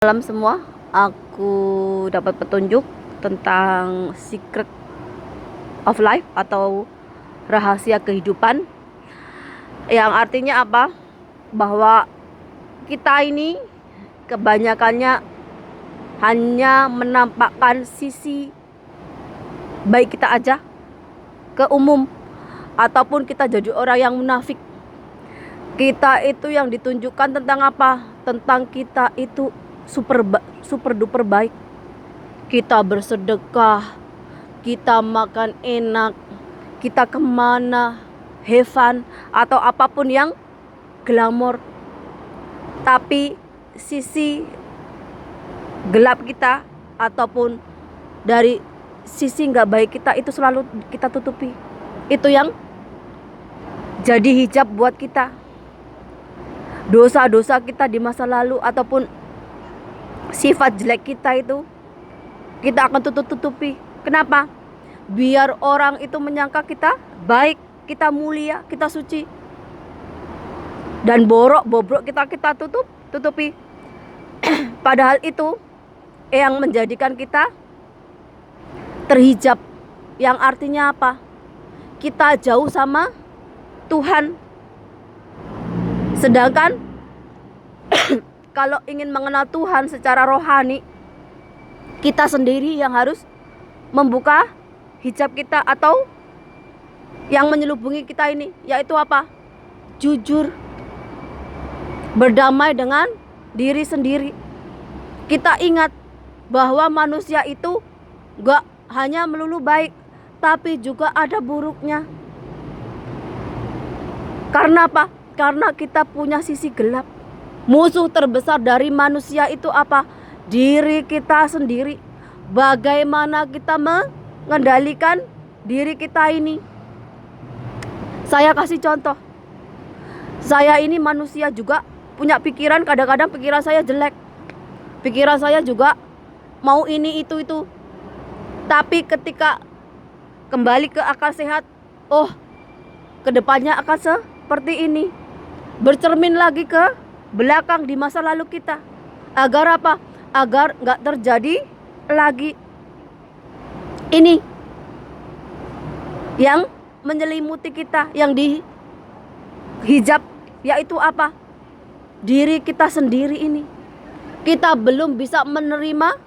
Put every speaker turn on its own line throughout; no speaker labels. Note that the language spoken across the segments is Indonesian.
Malam semua, aku dapat petunjuk tentang secret of life atau rahasia kehidupan, yang artinya apa? Bahwa kita ini kebanyakannya hanya menampakkan sisi baik kita aja ke umum, ataupun kita jadi orang yang munafik. Kita itu yang ditunjukkan tentang apa? Tentang kita itu super duper baik. Kita bersedekah, kita makan enak, kita kemana, have fun, atau apapun yang glamor. Tapi sisi gelap kita ataupun dari sisi nggak baik kita itu selalu kita tutupi. Itu yang jadi hijab buat kita. Dosa-dosa kita di masa lalu ataupun sifat jelek kita itu kita akan tutupi. Kenapa? Biar orang itu menyangka kita baik, kita mulia, kita suci. Dan bobrok kita tutupi. Padahal itu yang menjadikan kita terhijab. Yang artinya apa? Kita jauh sama Tuhan. Sedangkan kalau ingin mengenal Tuhan secara rohani, kita sendiri yang harus membuka hijab kita atau yang menyelubungi kita ini, yaitu apa? Jujur, berdamai dengan diri sendiri. Kita ingat bahwa manusia itu gak hanya melulu baik, tapi juga ada buruknya. Karena apa? Karena kita punya sisi gelap. Musuh terbesar dari manusia itu apa? Diri kita sendiri. Bagaimana kita mengendalikan diri kita ini? Saya kasih contoh. Saya ini manusia juga punya pikiran, kadang-kadang pikiran saya jelek. Pikiran saya juga mau ini itu. Tapi ketika kembali ke akal sehat, oh, kedepannya akan seperti ini. Bercermin lagi ke belakang di masa lalu kita. Agar apa? Agar gak terjadi lagi. Ini yang menyelimuti kita, yang dihijab, yaitu apa? Diri kita sendiri ini. Kita belum bisa menerima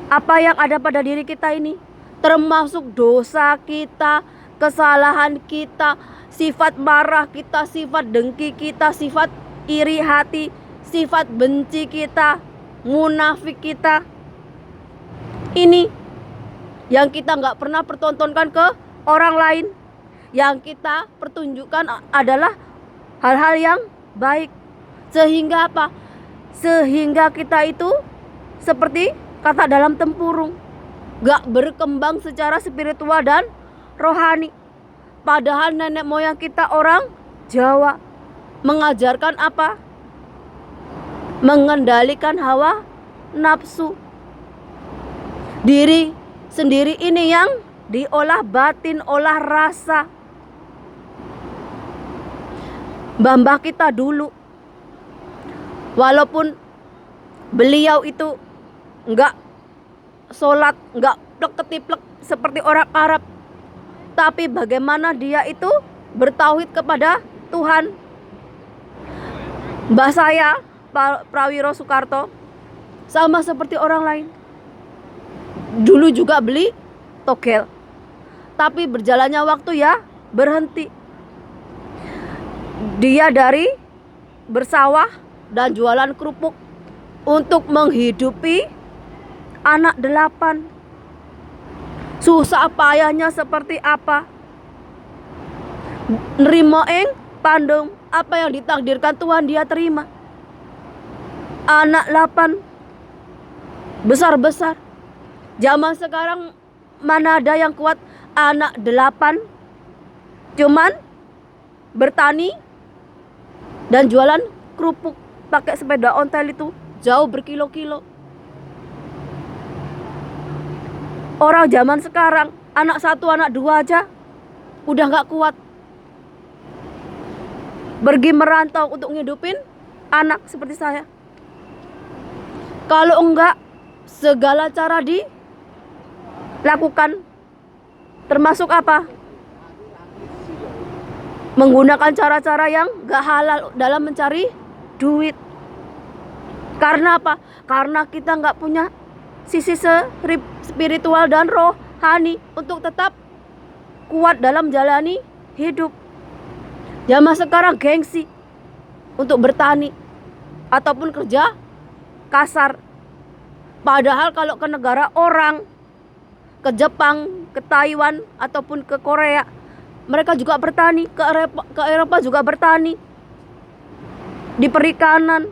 apa yang ada pada diri kita ini, termasuk dosa kita, kesalahan kita, sifat marah kita, sifat dengki kita, sifat iri hati, sifat benci kita, munafik kita. Ini yang kita gak pernah pertontonkan ke orang lain. Yang kita pertunjukkan adalah hal-hal yang baik. Sehingga apa? Sehingga kita itu seperti kata dalam tempurung, gak berkembang secara spiritual dan rohani. Padahal nenek moyang kita orang Jawa mengajarkan apa? Mengendalikan hawa nafsu. Diri sendiri ini yang diolah batin, olah rasa. Mbah kita dulu, walaupun beliau itu enggak sholat, enggak plek-ketiplek seperti orang Arab, tapi bagaimana dia itu bertauhid kepada Tuhan. Mbah saya, Prawiro Soekarto, sama seperti orang lain. Dulu juga beli togel, tapi berjalannya waktu ya berhenti. Dia dari bersawah dan jualan kerupuk untuk menghidupi anak 8. Susah payahnya seperti apa? Nerimo pandem, apa yang ditakdirkan Tuhan dia terima. Anak 8 besar-besar. Zaman sekarang mana ada yang kuat anak 8 cuman bertani dan jualan kerupuk pakai sepeda ontel itu jauh berkilo-kilo. Orang zaman sekarang anak 1, anak 2 aja udah gak kuat. Pergi merantau untuk ngidupin anak seperti saya. Kalau enggak, segala cara dilakukan. Termasuk apa? Menggunakan cara-cara yang gak halal dalam mencari duit. Karena apa? Karena kita gak punya sisi spiritual dan rohani untuk tetap kuat dalam jalani hidup. Zaman sekarang gengsi untuk bertani ataupun kerja kasar. Padahal kalau ke negara orang, ke Jepang, ke Taiwan ataupun ke Korea, mereka juga bertani, ke Eropa juga bertani di perikanan.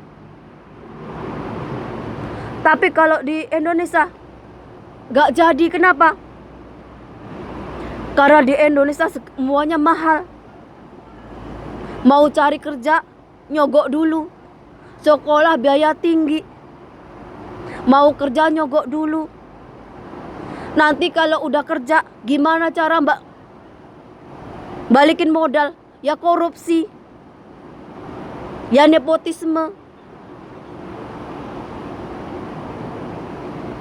Tapi kalau di Indonesia gak jadi. Kenapa? Karena di Indonesia semuanya mahal. Mau cari kerja nyogok dulu, sekolah biaya tinggi, mau kerja nyogok dulu. Nanti kalau udah kerja, gimana cara mbak balikin modal? Ya korupsi, ya nepotisme.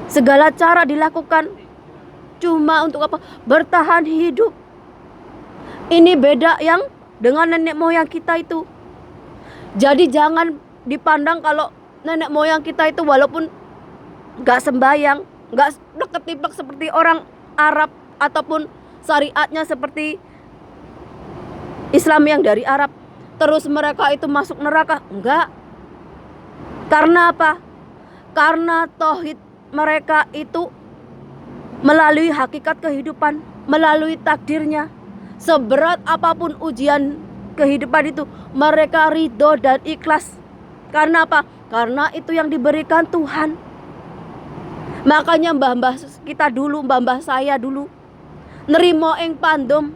Segala cara dilakukan cuma untuk apa? Bertahan hidup. Ini beda yang dengan nenek moyang kita itu. Jadi jangan dipandang kalau nenek moyang kita itu walaupun gak sembayang, gak deket-tiplek seperti orang Arab ataupun syariatnya seperti Islam yang dari Arab, terus mereka itu masuk neraka. Enggak. Karena apa? Karena tauhid mereka itu melalui hakikat kehidupan, melalui takdirnya. Seberat apapun ujian kehidupan itu, mereka ridho dan ikhlas. Karena apa? Karena itu yang diberikan Tuhan. Makanya mbah-mbah kita dulu, mbah-mbah saya dulu, nerimo ing pandom,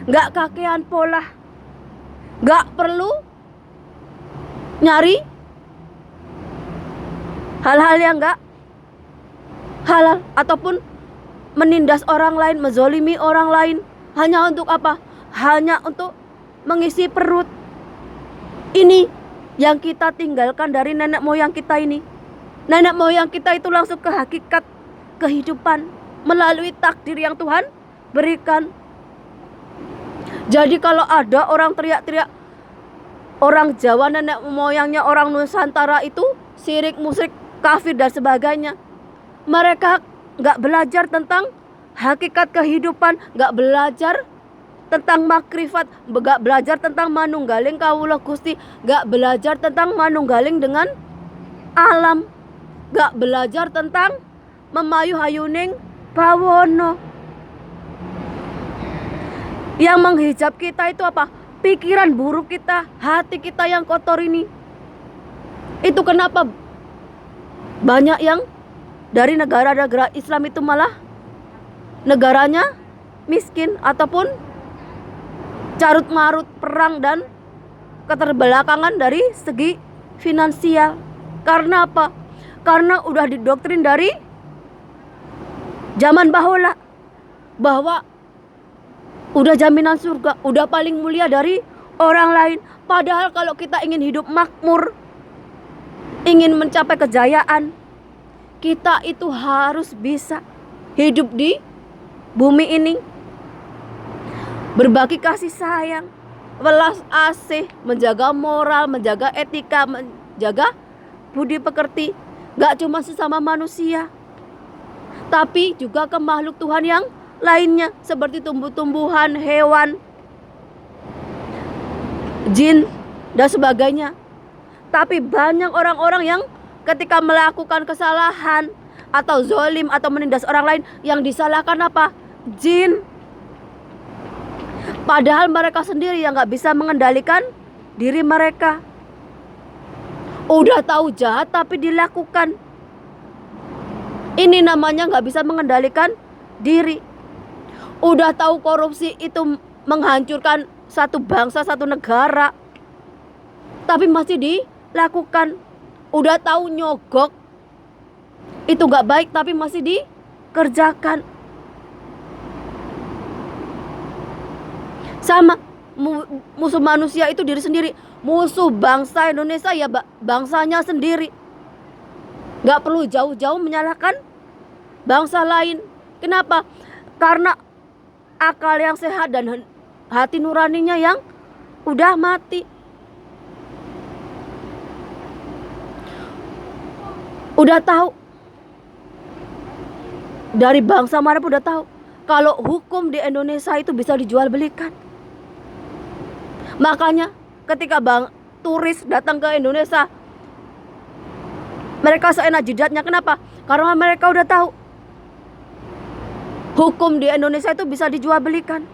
gak kakean pola, gak perlu nyari hal-hal yang gak halal ataupun menindas orang lain, menzolimi orang lain. Hanya untuk apa? Hanya untuk mengisi perut. Ini yang kita tinggalkan dari nenek moyang kita ini. Nenek moyang kita itu langsung ke hakikat kehidupan melalui takdir yang Tuhan berikan. Jadi kalau ada orang teriak-teriak, orang Jawa nenek moyangnya orang Nusantara itu syirik, musyrik, kafir dan sebagainya, mereka gak belajar tentang hakikat kehidupan, gak belajar tentang makrifat, gak belajar tentang manunggaling kawula Gusti, gak belajar tentang manunggaling dengan alam, gak belajar tentang memayu hayuning bawono. Yang menghijab kita itu apa? Pikiran buruk kita, hati kita yang kotor ini. Itu kenapa banyak yang dari negara-negara Islam itu malah negaranya miskin ataupun carut marut, perang dan keterbelakangan dari segi finansial. Karena apa? Karena udah didoktrin dari zaman bahula bahwa udah jaminan surga, udah paling mulia dari orang lain. Padahal kalau kita ingin hidup makmur, ingin mencapai kejayaan, kita itu harus bisa hidup di bumi ini, berbagi kasih sayang, welas asih, menjaga moral, menjaga etika, menjaga budi pekerti. Gak cuma sesama manusia, tapi juga ke makhluk Tuhan yang lainnya, seperti tumbuh-tumbuhan, hewan, jin dan sebagainya. Tapi banyak orang-orang yang ketika melakukan kesalahan atau zolim atau menindas orang lain, yang disalahkan apa? Jin. Padahal mereka sendiri yang gak bisa mengendalikan diri mereka. Udah tahu jahat tapi dilakukan. Ini namanya gak bisa mengendalikan diri. Udah tahu korupsi itu menghancurkan satu bangsa, satu negara, tapi masih dilakukan. Udah tahu nyogok itu gak baik, tapi masih dikerjakan. Sama musuh manusia itu diri sendiri. Musuh bangsa Indonesia ya bangsanya sendiri. Nggak perlu jauh-jauh menyalahkan bangsa lain. Kenapa? Karena akal yang sehat dan hati nuraninya yang udah mati. Udah tahu, dari bangsa manapun udah tahu kalau hukum di Indonesia itu bisa dijual belikan. Makanya ketika turis datang ke Indonesia, mereka seenak jidatnya. Kenapa? Karena mereka udah tahu hukum di Indonesia itu bisa dijual belikan.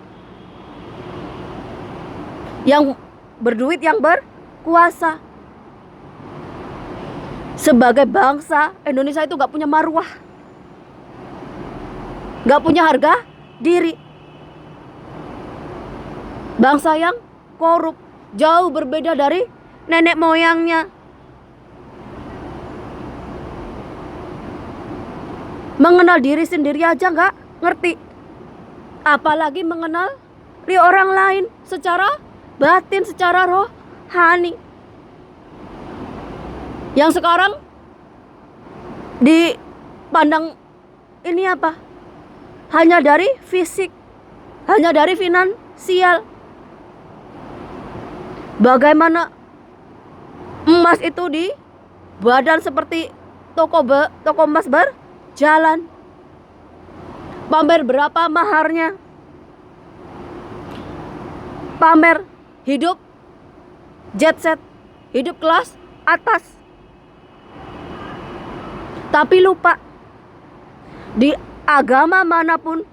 Yang berduit, yang berkuasa. Sebagai bangsa, Indonesia itu gak punya marwah, gak punya harga diri. Bangsa yang korup, jauh berbeda dari nenek moyangnya. Mengenal diri sendiri aja gak ngerti, apalagi mengenal orang lain secara batin, secara rohani. Yang sekarang dipandang ini apa? Hanya dari fisik, hanya dari finansial. Bagaimana emas itu di badan seperti toko emas berjalan. Pamer berapa maharnya. Pamer hidup jet set, hidup kelas atas. Tapi lupa, di agama manapun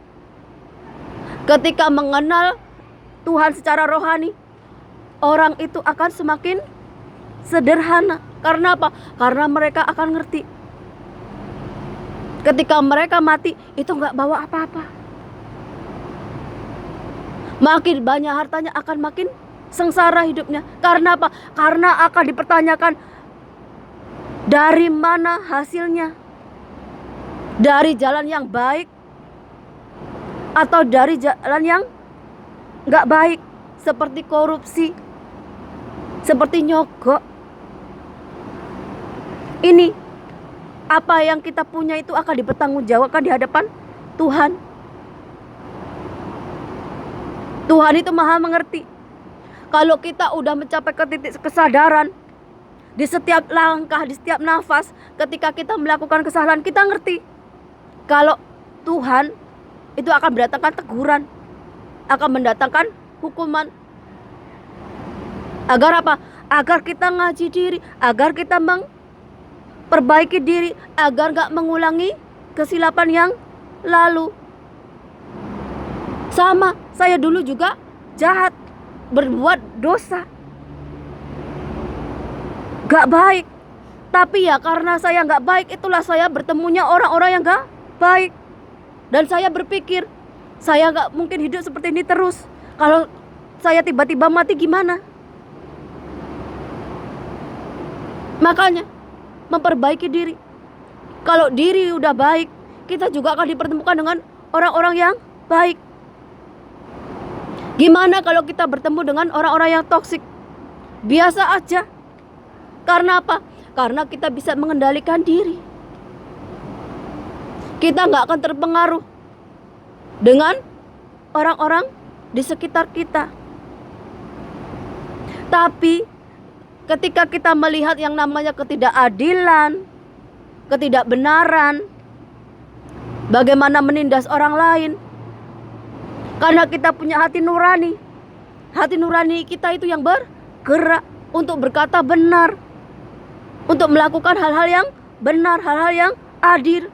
ketika mengenal Tuhan secara rohani, orang itu akan semakin sederhana. Karena apa? Karena mereka akan ngerti ketika mereka mati itu gak bawa apa-apa. Makin banyak hartanya akan makin sengsara hidupnya. Karena apa? Karena akan dipertanyakan dari mana hasilnya, dari jalan yang baik atau dari jalan yang gak baik, seperti korupsi, seperti nyogok. Ini apa yang kita punya itu akan dipertanggungjawabkan di hadapan Tuhan. Tuhan itu maha mengerti. Kalau kita udah mencapai ke titik kesadaran, di setiap langkah, di setiap nafas, ketika kita melakukan kesalahan, kita ngerti kalau Tuhan itu akan mendatangkan teguran, akan mendatangkan hukuman. Agar apa? Agar kita ngaji diri, agar kita memperbaiki diri, agar gak mengulangi kesilapan yang lalu. Sama, saya dulu juga jahat, berbuat dosa, gak baik. Tapi ya karena saya gak baik, itulah saya bertemunya orang-orang yang gak baik. Dan saya berpikir, saya gak mungkin hidup seperti ini terus. Kalau saya tiba-tiba mati gimana? Makanya memperbaiki diri. Kalau diri udah baik, kita juga akan dipertemukan dengan orang-orang yang baik. Gimana kalau kita bertemu dengan orang-orang yang toksik? Biasa aja. Karena apa? Karena kita bisa mengendalikan diri. Kita gak akan terpengaruh dengan orang-orang di sekitar kita. Tapi ketika kita melihat yang namanya ketidakadilan, ketidakbenaran, bagaimana menindas orang lain, karena kita punya hati nurani. Hati nurani kita itu yang bergerak untuk berkata benar, untuk melakukan hal-hal yang benar, hal-hal yang adil.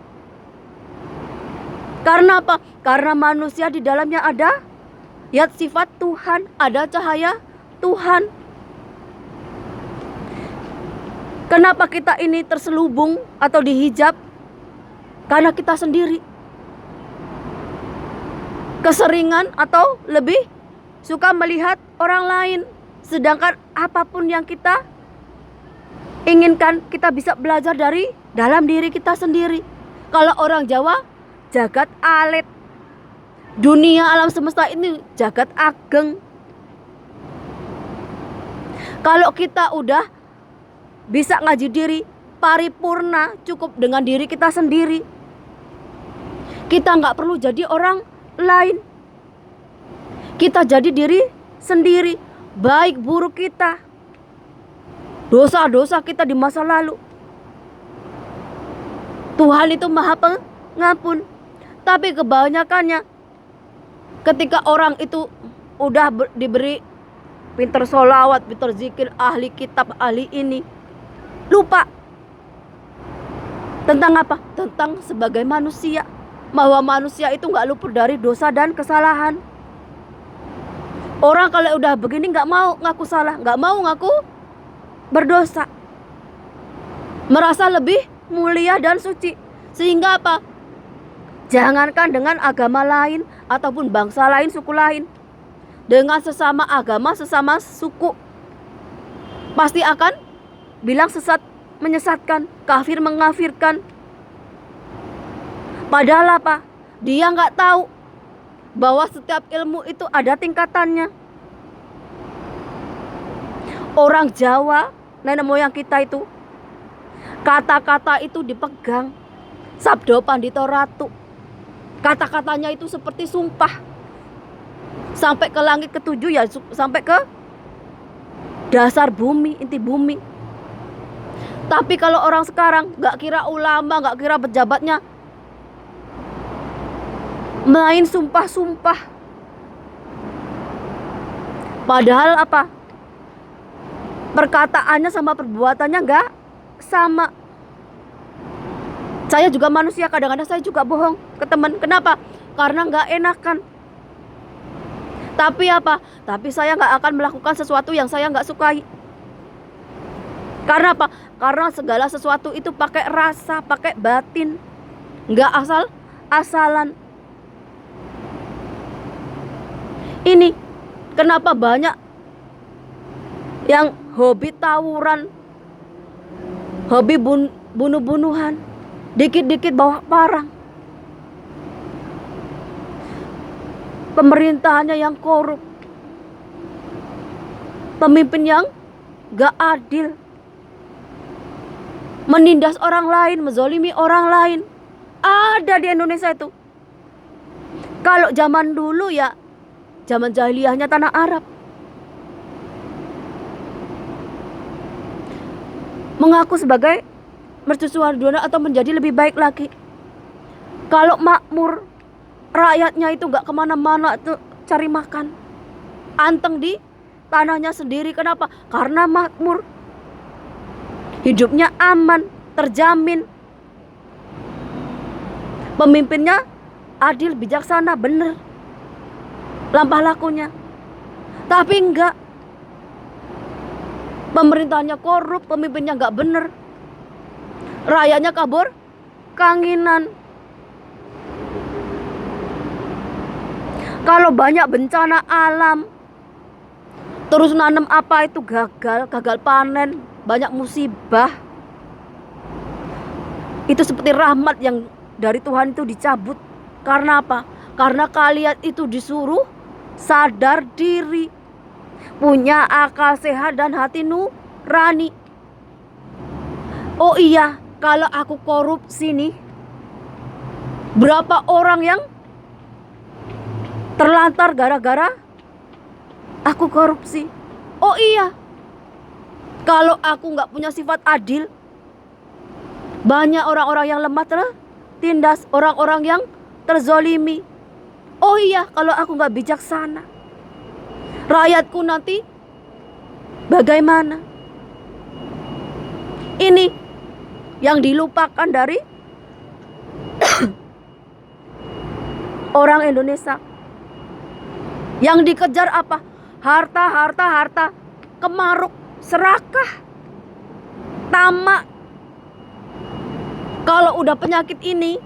Karena apa? Karena manusia di dalamnya ada ya sifat Tuhan, ada cahaya Tuhan. Kenapa kita ini terselubung atau dihijab? Karena kita sendiri keseringan atau lebih suka melihat orang lain. Sedangkan apapun yang kita inginkan, kita bisa belajar dari dalam diri kita sendiri. Kalau orang Jawa, jagat alit. Dunia alam semesta ini jagat ageng. Kalau kita udah bisa ngaji diri, paripurna, cukup dengan diri kita sendiri. Kita nggak perlu jadi orang lain. Kita jadi diri sendiri. Baik buruk kita, dosa-dosa kita di masa lalu, Tuhan itu maha pengampun. Tapi kebanyakannya ketika orang itu udah diberi pinter sholawat, pinter zikir, ahli kitab, ahli ini, lupa tentang apa? Tentang sebagai manusia, bahwa manusia itu gak luput dari dosa dan kesalahan. Orang kalau udah begini gak mau ngaku salah, gak mau ngaku berdosa, merasa lebih mulia dan suci. Sehingga apa? Jangankan dengan agama lain ataupun bangsa lain, suku lain, dengan sesama agama, sesama suku, pasti akan bilang sesat, menyesatkan, kafir, mengkafirkan. Padahal apa? Dia nggak tahu bahwa setiap ilmu itu ada tingkatannya. Orang Jawa, nenek moyang kita itu, kata-kata itu dipegang. Sabdo Pandito Ratu, kata-katanya itu seperti sumpah. Sampai ke langit ketujuh ya, sampai ke dasar bumi, inti bumi. Tapi kalau orang sekarang gak kira ulama, gak kira pejabatnya, main sumpah-sumpah. Padahal apa? Perkataannya sama perbuatannya gak sama. Saya juga manusia, kadang-kadang saya juga bohong ke teman. Kenapa? Karena gak enakan. Tapi apa? Tapi saya gak akan melakukan sesuatu yang saya gak sukai. Karena apa? Karena segala sesuatu itu pakai rasa, pakai batin, gak asal-asalan. Ini kenapa banyak yang hobi tawuran, hobi bunuh-bunuhan, dikit-dikit bawa parang. Pemerintahannya yang korup, pemimpin yang gak adil, menindas orang lain, menzolimi orang lain. Ada di Indonesia itu. Kalau zaman dulu ya, zaman jahiliyahnya tanah Arab, mengaku sebagai mercusuar dunia atau menjadi lebih baik lagi. Kalau makmur, rakyatnya itu gak kemana-mana tuh cari makan, anteng di tanahnya sendiri. Kenapa? Karena makmur, hidupnya aman, terjamin, pemimpinnya adil, bijaksana, bener lampah lakunya. Tapi enggak, pemerintahnya korup, pemimpinnya enggak bener, rakyatnya kabur kanginan. Kalau banyak bencana alam, terus nanam apa itu gagal panen, banyak musibah, itu seperti rahmat yang dari Tuhan itu dicabut. Karena apa? Karena kalian itu disuruh sadar diri, punya akal sehat dan hati nurani. Oh iya, kalau aku korupsi nih, berapa orang yang terlantar gara-gara aku korupsi. Oh iya, kalau aku gak punya sifat adil, banyak orang-orang yang lemah tertindas, orang-orang yang terzolimi. Oh iya, kalau aku gak bijaksana, rakyatku nanti bagaimana? Ini yang dilupakan dari orang Indonesia. Yang dikejar apa? Harta, harta, harta, kemaruk, serakah, tamak. Kalau udah penyakit ini,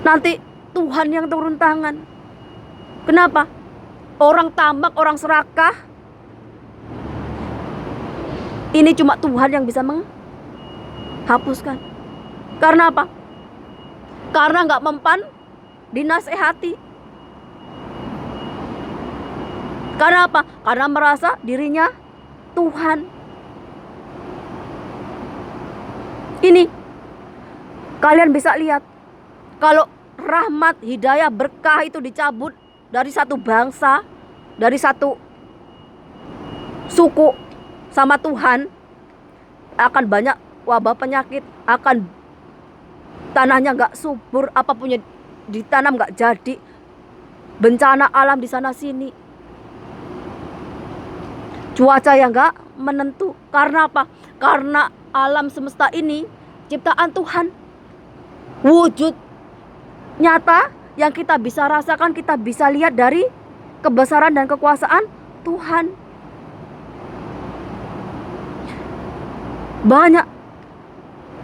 nanti Tuhan yang turun tangan. Kenapa? Orang tamak, orang serakah, ini cuma Tuhan yang bisa menghapuskan. Karena apa? Karena gak mempan dinasehati. Karena apa? Karena merasa dirinya Tuhan. Ini kalian bisa lihat, kalau rahmat, hidayah, berkah itu dicabut dari satu bangsa, dari satu suku sama Tuhan, akan banyak wabah penyakit, akan tanahnya nggak subur, apapun yang ditanam nggak jadi, bencana alam di sana sini, cuaca yang nggak menentu. Karena apa? Karena alam semesta ini ciptaan Tuhan, wujud nyata yang kita bisa rasakan, kita bisa lihat dari kebesaran dan kekuasaan Tuhan. Banyak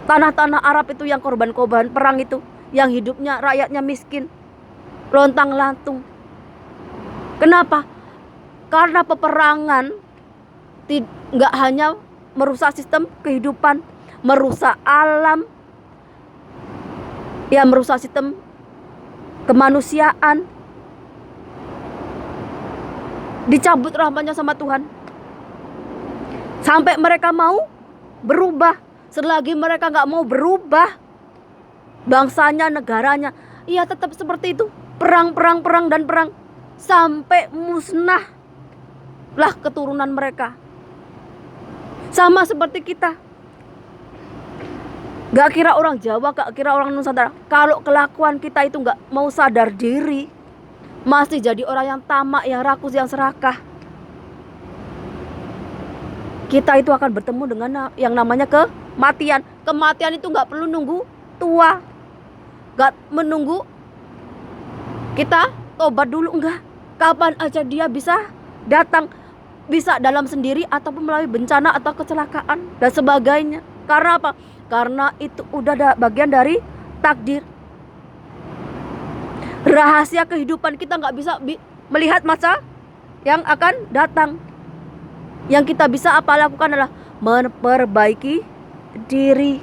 tanah-tanah Arab itu yang korban-korban perang itu, yang hidupnya rakyatnya miskin, lontang-lantung. Kenapa? Karena peperangan nggak hanya merusak sistem kehidupan, merusak alam, ya merusak sistem kemanusiaan. Dicabut rahmatnya sama Tuhan. Sampai mereka mau berubah. Selagi mereka nggak mau berubah, bangsanya, negaranya, iya tetap seperti itu. Perang, perang, perang, dan perang. Sampai musnah lah keturunan mereka. Sama seperti kita. Gak kira orang Jawa, gak kira orang Nusantara, kalau kelakuan kita itu gak mau sadar diri, masih jadi orang yang tamak, yang rakus, yang serakah, kita itu akan bertemu dengan yang namanya kematian. Kematian itu gak perlu nunggu tua, gak menunggu kita tobat dulu, enggak. Kapan aja dia bisa datang, bisa dalam sendiri ataupun melalui bencana atau kecelakaan dan sebagainya. Karena apa? Karena itu udah bagian dari takdir. Rahasia kehidupan kita nggak bisa melihat masa yang akan datang. Yang kita bisa apa lakukan adalah memperbaiki diri.